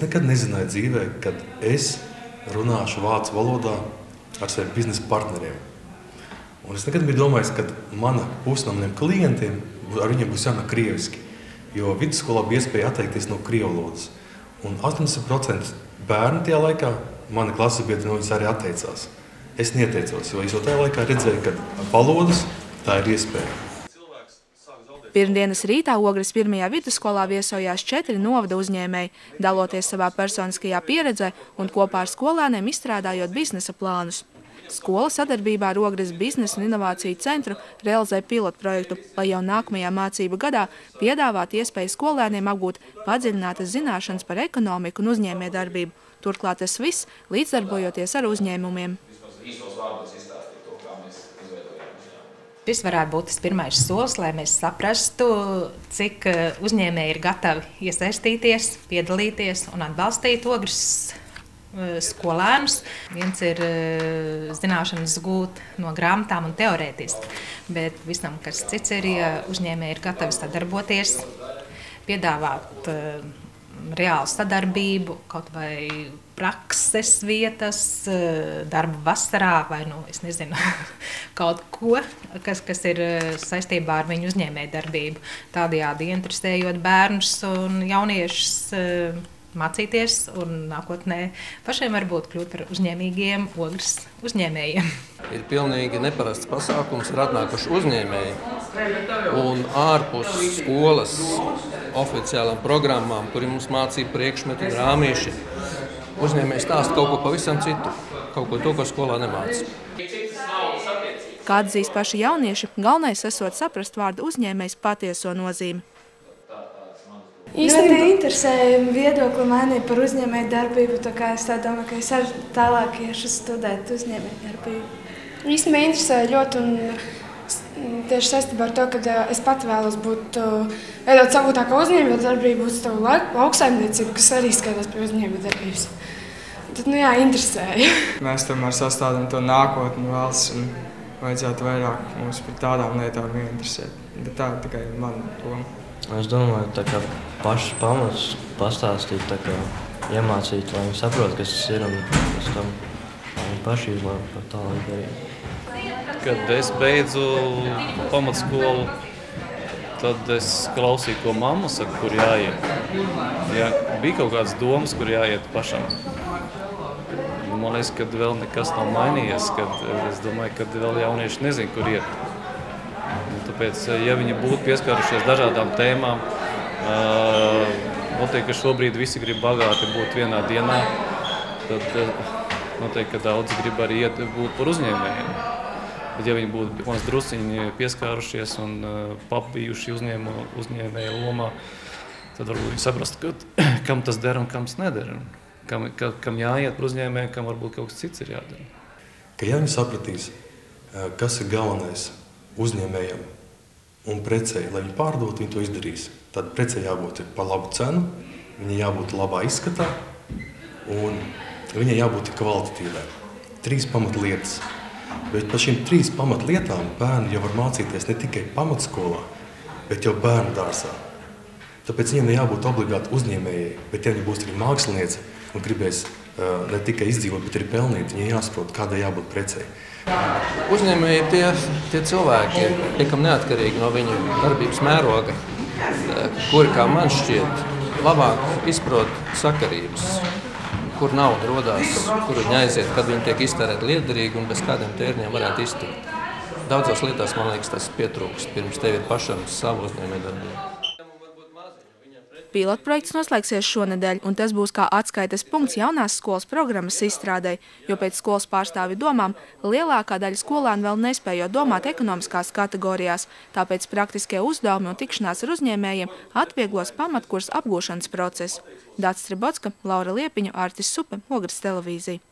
nekad nezināju dzīvē, kad es runāšu vācu valodā ar saviem biznesa partneriem. Un es nekad nebiju domājis, ka mana puse no maniem klientiem, ar viņiem būs jānāk krieviski. Jo vidusskolā bija iespēja atteikties no krievu valodas. Un 80% bērni tajā laikā, mani klases biedri no viņas arī atteicās. Es neieteicos, jo es jau tajā laikā redzēju, ka valodas tā ir iespēja. Pirmdienas rītā Ogres pirmajā vidusskolā viesojās 4 novada uzņēmēji, daloties savā personiskajā pieredzē un kopā ar skolēniem izstrādājot biznesa plānus. Skola sadarbībā ar Ogres biznesa un inovāciju centru realizē pilotprojektu, lai jau nākamajā mācību gadā piedāvātu iespēju skolēniem apgūt padziļinātas zināšanas par ekonomiku un uzņēmējdarbību. Turklāt tas viss līdzdarbojoties ar uzņēmumiem. Šis varētu būt tas pirmais solis, lai mēs saprastu, cik uzņēmēji ir gatavi iesaistīties, piedalīties un atbalstīt Ogres skolēnus. Viens ir zināšanas gūt no grāmatām un teorētiski, bet visam, kas cits ir, ja uzņēmēji ir gatavi sadarboties, piedāvāt reālu sadarbību, kaut vai prakses vietas, darba vasarā vai, es nezinu, kaut ko, kas ir saistībā ar viņu uzņēmējdarbību. Tādējādi interesējot bērnus un jauniešus mācīties un nākotnē pašiem varbūt kļūt par uzņēmīgiem Ogres uzņēmējiem. Ir pilnīgi neparasts pasākums, ir atnākuši uzņēmēji un ārpus skolas oficiālām programmām, kuri mums mācīja priekšmetu un rāmīši. Uzņēmēji stāsta kaut ko pavisam citu, kaut ko to, ko skolā nemāca. Kā atzīst paši jaunieši, galvenais esot saprast vārdu uzņēmējs patieso nozīmi. Īstenībā interesēja viedokli mainīt par uzņēmēju darbību, tā kā es tā domāju, ka es arī tālāk iešu studēt uzņēmēju darbību. Īstenībā interesēja ļoti un tieši saistībā ar to, ka es pati vēlos veidot savu tā kā uzņēmēju darbību, uz tavu lauksaimniecību, kas arī skatās pie uzņēmēju darbības. Tad, jā, interesēja. Mēs tomēr sastādām to nākotni valsts un vajadzētu vairāk mums par tādām lietām interesēt. Bet tā ir tikai mana doma. Es domāju, tā kā pašas pamatus pastāstīt, tā kā iemācīt, lai viņi saprot, kas tas ir un pēc tam viņi paši izlēma par tālāk darīt. Kad es beidzu pamatskolu, tad es klausīju, ko mamma saka, kur jāiet. Ja bija kaut kādas domas, kur jāiet pašam. Man liekas, ka vēl nekas nav mainījies, kad es domāju, ka vēl jaunieši nezin, kur iet. Tāpēc, ja viņi būtu pieskārušies dažādām tēmām, noteikti, ka šobrīd visi grib bagāti būt vienā dienā, tad noteikti, ka daudzi grib arī būt par uzņēmējiem. Bet, ja viņi būtu drusciņi pieskārušies un pabijuši uzņēmēja lomā, tad varbūt viņi saprast, kam tas der un kam tas neder. Kam jāiet par uzņēmējiem, kam varbūt kaut kas cits ir jādara. Ka ja viņi sapratīs, kas ir galvenais uzņēmējiem un precei, lai viņi pārdotu, viņi to izdarīs. Tad precei jābūt par labu cenu, viņai jābūt labā izskatā un viņai jābūt kvalitatīvai. 3 pamatlietas. Bet par šīm 3 pamatlietām bērni jau var mācīties ne tikai pamatskolā, bet jau bērnu dārzā. Tāpēc viņiem jābūt obligāti uzņēmējai, bet ja viņi būs arī mākslinieci un gribēs ne tikai izdzīvot, bet arī pelnīt, viņai jāsaprot, kādai jābūt precei. Uzņēmēji ir tie cilvēki, kam neatkarīgi no viņu darbības mēroga, kuri, kā man šķiet, labāk izprot sakarības, kur nauda rodās, kur viņi aiziet, kad viņi tiek iztērēti liederīgi un bez kādiem tērņiem varētu iztikt. Daudzās lietās, man liekas, tas pietrūkst, pirms tev ir pašam savu uzņēmējdarbību. Pilotprojekts noslēgsies šonedēļ, un tas būs kā atskaites punkts jaunās skolas programmas izstrādei, jo pēc skolas pārstāvju domām lielākā daļa skolēnu vēl nespējot domāt ekonomiskās kategorijās, tāpēc praktiskie uzdevumi un tikšanās ar uzņēmējiem atvieglos pamatkursa apgūšanas procesu. Dācis Stribotska, Laura Liepiņa, Artis Supe, Ogres televīzija.